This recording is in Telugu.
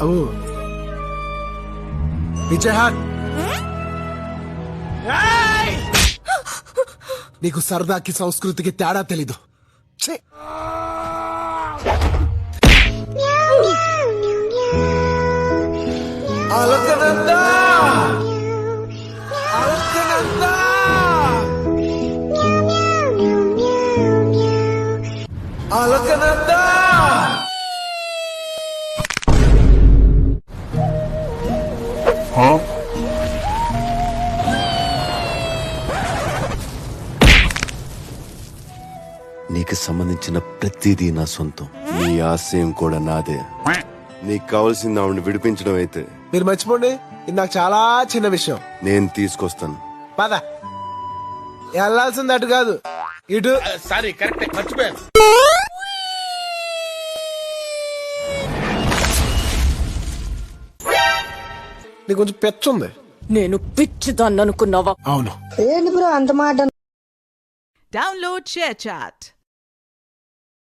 ఓ విజయ్ హాట్, నీకు సరదాకి సంస్కృతికి తేడా తెలీదు. ఛీ! అలకనందా అలకనందా అలకనందా. నీకు సంబంధించిన ప్రతిదీ నా సొంతం. నీ ఆశయం కూడా నాదే. నీకు కావాల్సింది ఆవిడని విడిపించడం అయితే మీరు మర్చిపోండి, ఇది నాకు చాలా చిన్న విషయం. నేను తీసుకొస్తాను. పద, వెళ్ళాల్సింది అటు కాదు ఇటు. సారీ, కరెక్ట్, మర్చిపోయాను. నీకు కొంచెం పెచ్చుంది. నేను పిచ్చిదాన్ని అనుకున్నావా? అవును. ఏంటి బ్రో అంత మాట? Download ShareChat.